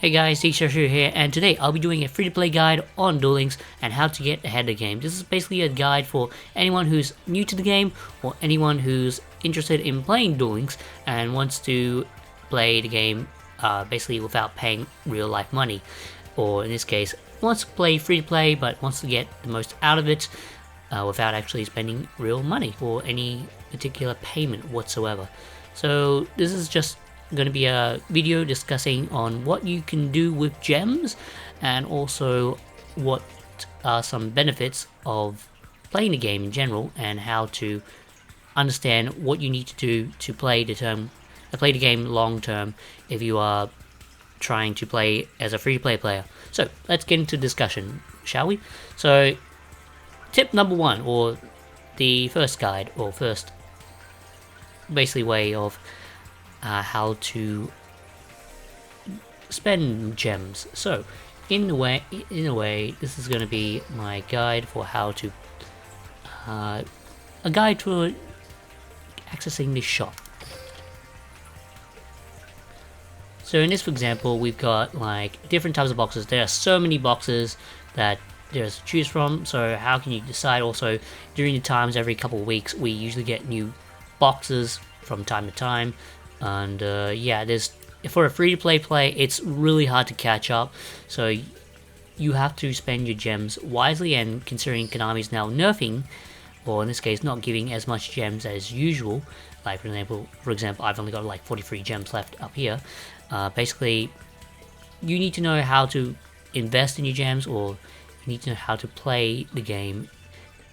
Hey guys, T-Shashu here, and today I'll be doing a free-to-play guide on Duel Links and how to get ahead of the game. This is basically a guide for anyone who's new to the game or anyone who's interested in playing Duel Links and wants to play the game basically without paying real-life money. Or in this case, wants to play free-to-play but wants to get the most out of it without actually spending real money for any particular payment whatsoever. So this is just going to be a video discussing on what you can do with gems and also what are some benefits of playing the game in general and how to understand what you need to do to play the game long term if you are trying to play as a free-to-play player. So let's get into discussion, shall we? So tip number one, or the first guide, or first basically way of how to spend gems. So in a way this is going to be my guide for how to a guide to accessing the shop. So in this, for example, we've got like different types of boxes. There are so many boxes that there's to choose from, so how can you decide? Also, during the times every couple of weeks we usually get new boxes from time to time, and yeah, for a free-to-play play it's really hard to catch up, so you have to spend your gems wisely. And considering Konami's now nerfing, or in this case not giving as much gems as usual, like for example I've only got like 43 gems left up here, basically you need to know how to invest in your gems, or you need to know how to play the game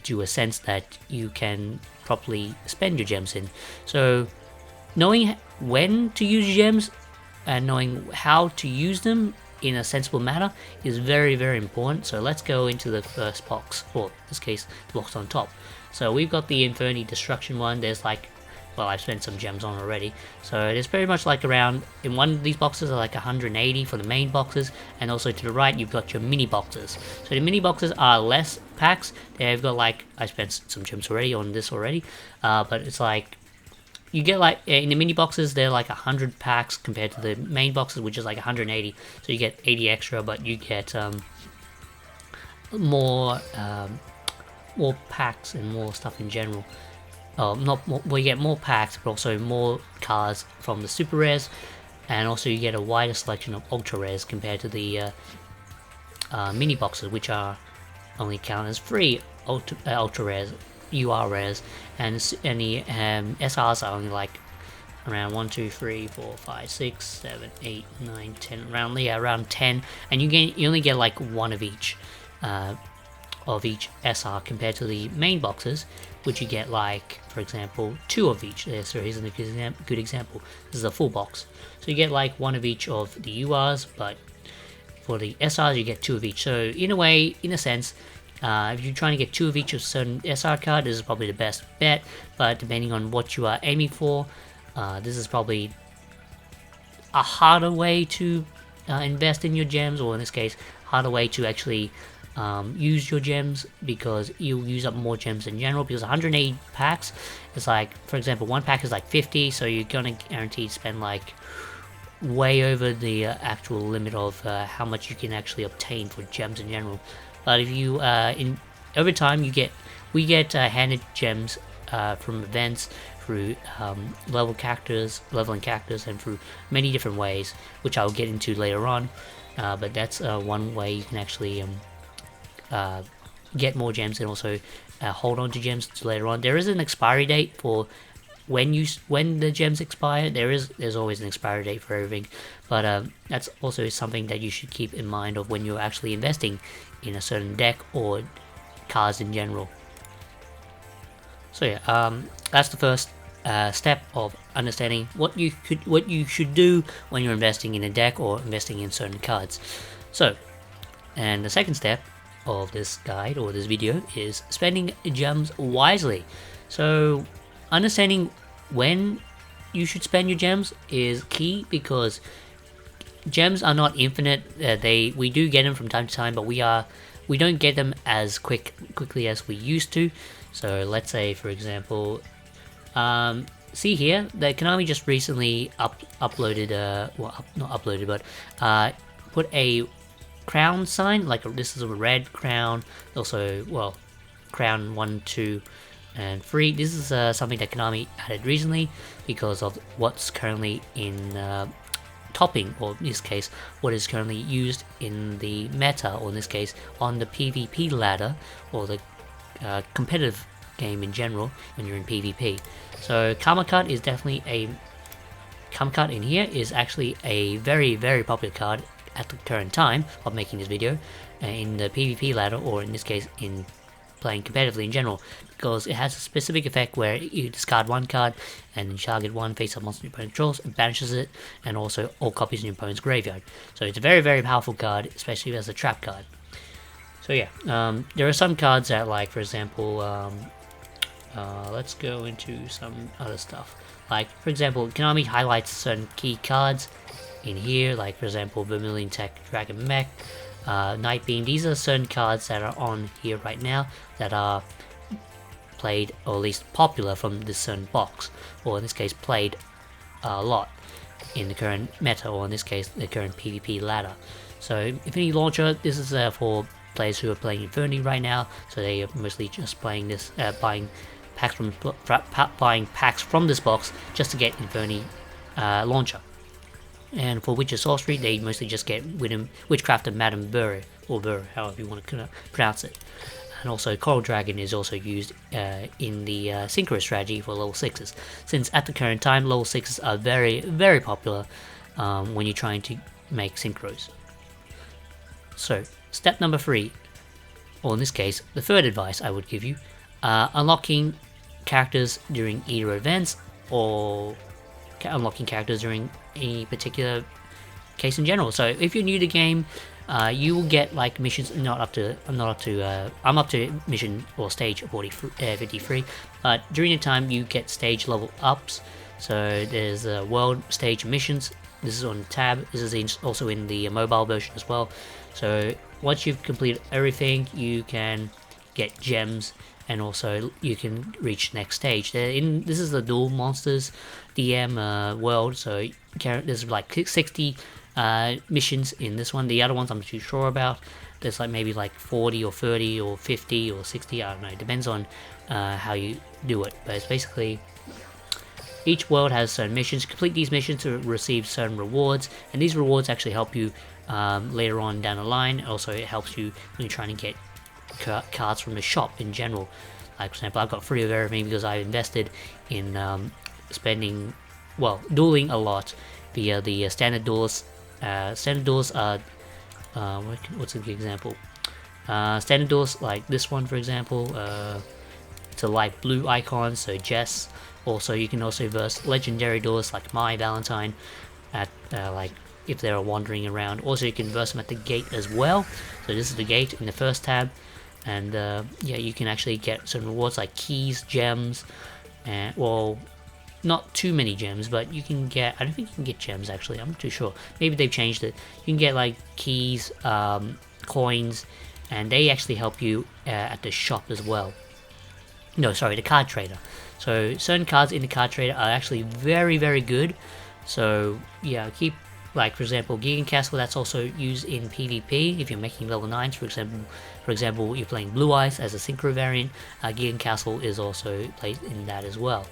to a sense that you can properly spend your gems in. So knowing when to use gems and knowing how to use them in a sensible manner is very, very important. So let's go into the first box, or in this case the box on top. So we've got the Inferni Destruction one. There's like, well, I've spent some gems on already, so there's very much like around, in one of these boxes are like 180 for the main boxes, and also to the right you've got your mini boxes. So the mini boxes are less packs. They've got like, I spent some gems already on this already, but it's like you get like in the mini boxes they're like 100 packs compared to the main boxes, which is like 180. So you get 80 extra, but you get more packs and more stuff in general. Not more, well, you get more packs, but also more cards from the super rares, and also you get a wider selection of ultra rares compared to the mini boxes, which are only count as free ultra rares, UR rares, and the SRs are only like around 1, 2, 3, 4, 5, 6, 7, 8, 9, 10, around 10, and you only get like one of each SR compared to the main boxes, which you get like, for example, 2 of each. So here's a good example. This is a full box, so you get like 1 of each of the URs, but for the SRs you get 2 of each. So in a sense, if you're trying to get 2 of each of a certain SR card, this is probably the best bet. But depending on what you are aiming for, this is probably a harder way to invest in your gems, or in this case harder way to actually use your gems, because you use up more gems in general. Because 180 packs is like, for example, one pack is like 50, so you're gonna guarantee to spend like way over the actual limit of how much you can actually obtain for gems in general. But if you over time we get handed gems from events, through leveling characters, and through many different ways, which I'll get into later on. But that's one way you can actually get more gems, and also hold on to gems to later on. There is an expiry date for when the gems expire. There's always an expiry date for everything, but that's also something that you should keep in mind of when you're actually investing in a certain deck or cards in general. So yeah, that's the first step of understanding what you should do when you're investing in a deck or investing in certain cards. So, and the second step of this guide or this video is spending gems wisely. So understanding when you should spend your gems is key, because gems are not infinite. We do get them from time to time, but we don't get them as quickly as we used to. So let's say, for example, see here that Konami just recently uploaded, well, not uploaded, but put a crown sign, like this is a red crown, also, well, crown 1, 2, and 3. This is something that Konami added recently because of what's currently in topping, or in this case, what is currently used in the meta, or in this case, on the PvP ladder, or the competitive game in general when you're in PvP. So Karma Card is definitely Karma Card in here is actually a very, very popular card at the current time of making this video in the PvP ladder, or in this case in playing competitively in general, because it has a specific effect where you discard one card and then target one face-up monster your opponent controls and banishes it, and also all copies in your opponent's graveyard. So it's a very, very powerful card, especially as a trap card. So yeah, there are some cards that, like, for example, let's go into some other stuff. Like, for example, Konami highlights certain key cards in here, like, for example, Vermilion Tech Dragon Mech, Night Beam. These are certain cards that are on here right now that are played, or at least popular from this certain box, or in this case played a lot in the current meta, or in this case the current PvP ladder. So Infinity Launcher, this is for players who are playing Infinity right now, so they are mostly just playing this, buying packs from this box just to get Infinity Launcher. And for Witch of Sorcery, they mostly just get Witchcraft of Madame Burr, or Burr, however you want to pronounce it. And also Coral Dragon is also used in the Synchro strategy for level 6s, since at the current time level 6s are very, very popular when you're trying to make synchros. So step number 3, or in this case the third advice I would give you, unlocking characters during either events, or unlocking characters during any particular case in general. So if you're new to the game, you will get like missions. I'm up to mission or stage 53, but during the time you get stage level ups. So there's world stage missions. This is on the tab. This is also in the mobile version as well. So once you've completed everything, you can get gems, and also you can reach next stage. This is the Duel Monsters DM world, so there's like 60 missions in this one. The other ones I'm not too sure about. There's like maybe like 40 or 30 or 50 or 60, I don't know, it depends on how you do it. But it's basically each world has certain missions. Complete these missions to receive certain rewards, and these rewards actually help you later on down the line. Also, it helps you when you're trying to get cards from the shop in general. Like, for example, I've got 3 of everything because I've invested in dueling a lot via the standard duels. Standard duels are what's a good example? Standard duels like this one, for example, it's a light blue icon, so Jess. Also, you can also verse legendary duels like My Valentine at like if they're wandering around. Also, you can verse them at the gate as well. So this is the gate in the first tab, and yeah, you can actually get some rewards like keys, gems, and well, not too many gems, but you can get, I don't think you can get gems actually, I'm not too sure, maybe they've changed it. You can get like keys, coins, and they actually help you at the shop as well. No, sorry, the card trader. So certain cards in the card trader are actually very, very good. So yeah, keep, like for example, Gigan Castle, that's also used in PvP if you're making level 9s. For example, you're playing Blue Eyes as a synchro variant. Gigan Castle is also played in that as well.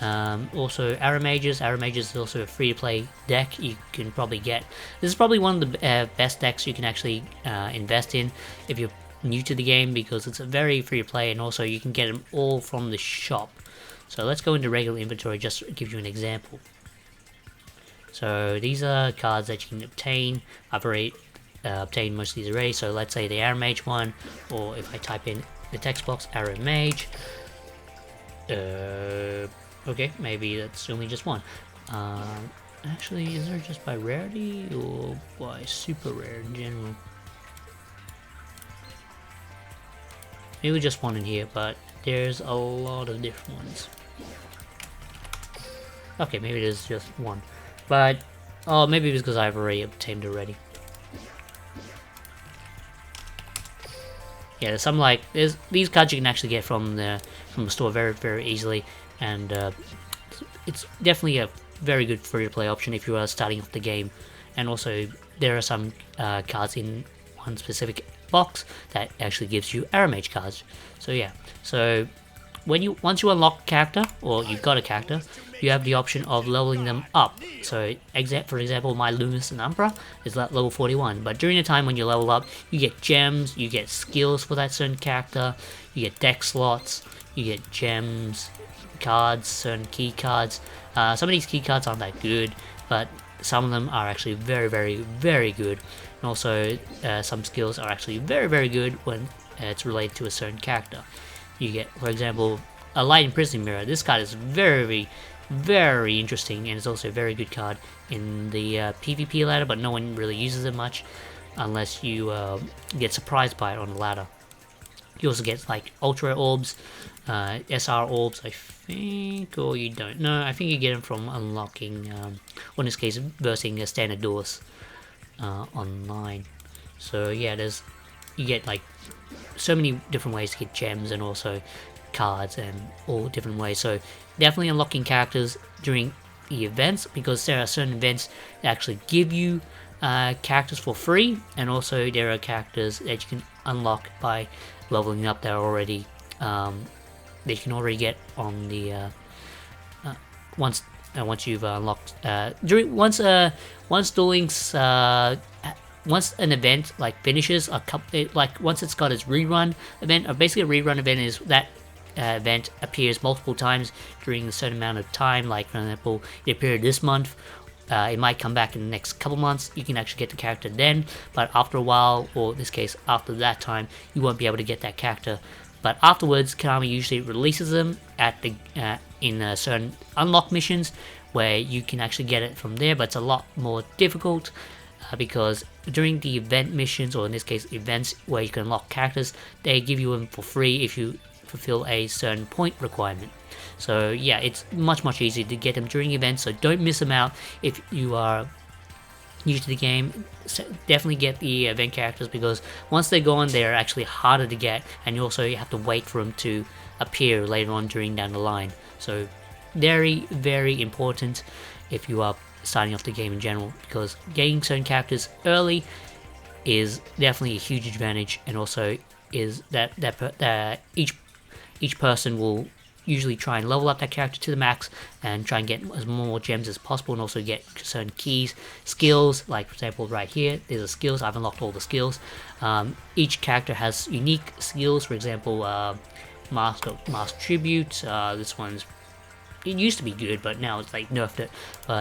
Also Arrow Mages is also a free-to-play deck you can probably get. This is probably one of the best decks you can actually invest in if you're new to the game, because it's a very free-to-play, and also you can get them all from the shop. So let's go into regular inventory just to give you an example. So these are cards that you can obtain. I've already obtained most of these already. So let's say the Arrow Mage one, or if I type in the text box Arrow Mage, okay, maybe that's only just one. Actually, is there just by rarity or by super rare in general? Maybe just one in here, but there's a lot of different ones. Okay, maybe there's just one. But, oh, maybe it's because I've already obtained already. Yeah, there's some like, these cards you can actually get from the store very, very easily. And it's definitely a very good free-to-play option if you are starting off the game and also there are some cards in one specific box that actually gives you arrow mage cards. So yeah, so once you unlock a character, or you've got a character, you have the option of leveling them up. So for example, my Lumis and Umbra is at level 41, but during the time when you level up, you get gems, you get skills for that certain character, you get deck slots, you get gems, cards, certain key cards. Some of these key cards aren't that good, but some of them are actually very, very, very good. And also, some skills are actually very, very good when it's related to a certain character. You get, for example, a Light Imprisoning Mirror. This card is very, very interesting, and it's also a very good card in the PvP ladder, but no one really uses it much unless you get surprised by it on the ladder. You also get like Ultra Orbs, SR Orbs, I think, or you don't know. I think you get them from unlocking, or in this case, versing standard doors online. So yeah, you get like so many different ways to get gems and also cards and all different ways. So definitely unlocking characters during the events, because there are certain events that actually give you characters for free, and also there are characters that you can unlock by leveling up that are already that you can already get on the once you've unlocked once Duel Links once an event like finishes like once it's got its rerun event, or basically a rerun event is that event appears multiple times during a certain amount of time. Like for example, it appeared this month, it might come back in the next couple months. You can actually get the character then, but after a while, or in this case after that time, you won't be able to get that character. But afterwards, Konami usually releases them at the in certain unlock missions where you can actually get it from there, but it's a lot more difficult because during the event missions, or in this case events where you can unlock characters, they give you them for free if you fulfill a certain point requirement. So yeah, it's much easier to get them during events, so don't miss them out if you are new to the game. Definitely get the event characters, because once they're gone, they're actually harder to get, and you also have to wait for them to appear later on down the line. So very important if you are starting off the game in general, because getting certain characters early is definitely a huge advantage, and also is that each person will usually try and level up that character to the max and try and get as more gems as possible, and also get certain keys, skills. Like for example, right here, there's the skills. I've unlocked all the skills. Each character has unique skills. For example, Mask Tribute. This one's, it used to be good, but now it's like nerfed it.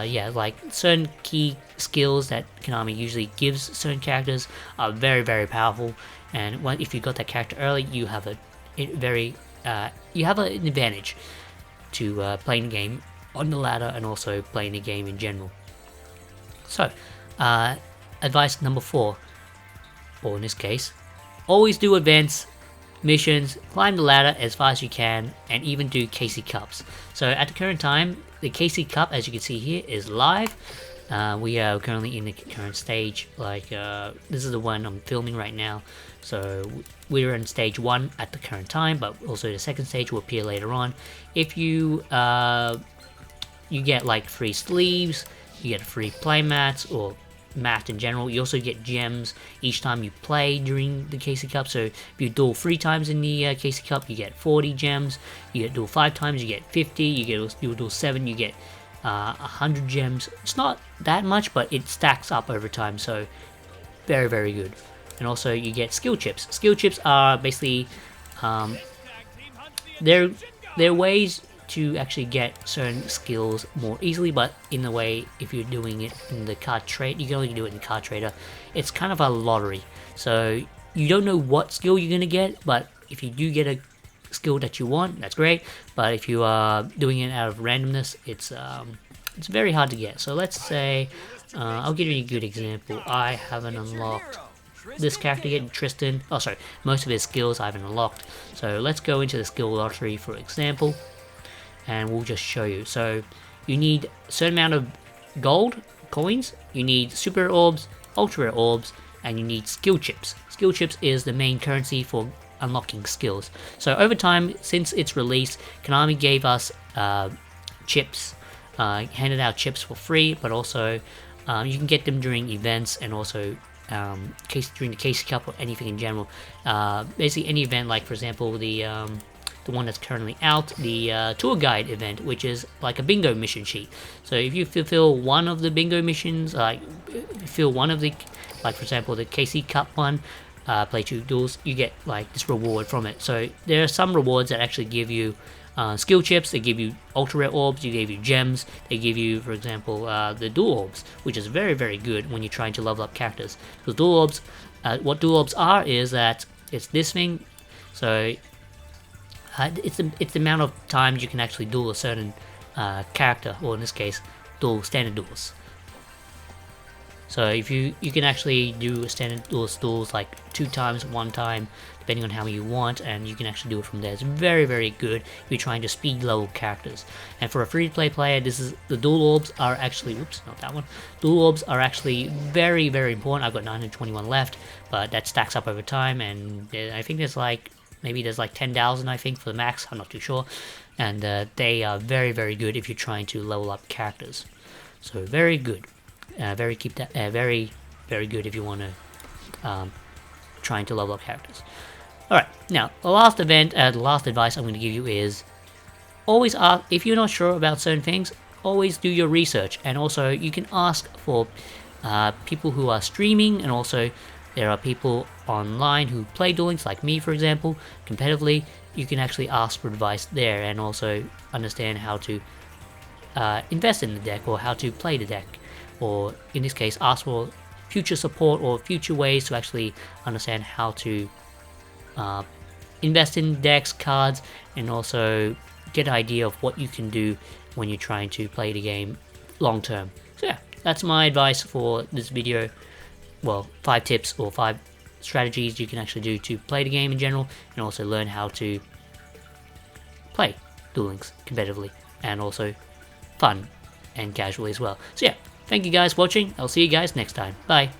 Yeah, like certain key skills that Konami usually gives certain characters are very powerful. And if you got that character early, you have an advantage to playing the game on the ladder and also playing the game in general. So, advice number 4, or in this case, always do events, missions, climb the ladder as far as you can, and even do KC Cups. So at the current time, the KC Cup, as you can see here, is live. We are currently in the current stage, like this is the one I'm filming right now. So we're in stage 1 at the current time, but also the second stage will appear later on. If you you get like free sleeves, you get free play mats, or mat in general. You also get gems each time you play during the KC Cup. So if you duel 3 times in the KC Cup, you get 40 gems. You get duel 5 times, you get 50. You duel 7, you get 100 gems. It's not that much, but it stacks up over time, so very good. And also you get skill chips. Skill chips are basically they're ways to actually get certain skills more easily, but in a way, if you're doing it in the card trade, you can only do it in Card Trader. It's kind of a lottery, so you don't know what skill you're gonna get, but if you do get a skill that you want, that's great. But if you are doing it out of randomness, it's very hard to get. So let's say I'll give you a good example. I haven't unlocked this character yet, Tristan. Oh, sorry, most of his skills I haven't unlocked. So let's go into the skill lottery, for example, and we'll just show you. So you need a certain amount of gold coins, you need super orbs, ultra rare orbs, and you need skill chips. Skill chips is the main currency for unlocking skills. So over time, since its release, Konami gave us chips, handed out chips for free, but also You can get them during events and also during the Casey Cup or anything in general. Basically any event, like for example the one that's currently out, the tour guide event, which is like a bingo mission sheet. So if you fulfill one of the bingo missions, like fulfill one of the, like for example the KC Cup one, play 2 duels, you get like this reward from it. So there are some rewards that actually give you skill chips, they give you ultra rare orbs, they give you gems, they give you, for example, the dual orbs, which is very very good when you're trying to level up characters. Because dual orbs, what dual orbs are is that it's this thing. So it's the amount of times you can actually duel a certain character, or in this case, duel standard duels. So if you can actually do standard duels like 2 times, 1 time, depending on how many you want, and you can actually do it from there. It's very very good if you're trying to speed level characters. And for a free-to-play player, this is the dual orbs are actually, whoops, not that one. Dual orbs are actually very very important. I've got 921 left, but that stacks up over time, and I think there's like, maybe there's like 10,000 I think for the max, I'm not too sure. And they are very very good if you're trying to level up characters. So very good. Very good if you want to trying to level up characters. Alright, now the last advice I'm going to give you is always ask, if you're not sure about certain things, always do your research. And also you can ask for people who are streaming, and also there are people online who play Duel Links, like me for example, competitively. You can actually ask for advice there, and also understand how to invest in the deck, or how to play the deck, or in this case ask for future support or future ways to actually understand how to invest in decks, cards, and also get an idea of what you can do when you're trying to play the game long term. So yeah, that's my advice for this video. Well, 5 tips or 5 strategies you can actually do to play the game in general, and also learn how to play Duel Links competitively, and also fun and casually as well. So yeah, thank you guys for watching. I'll see you guys next time. Bye.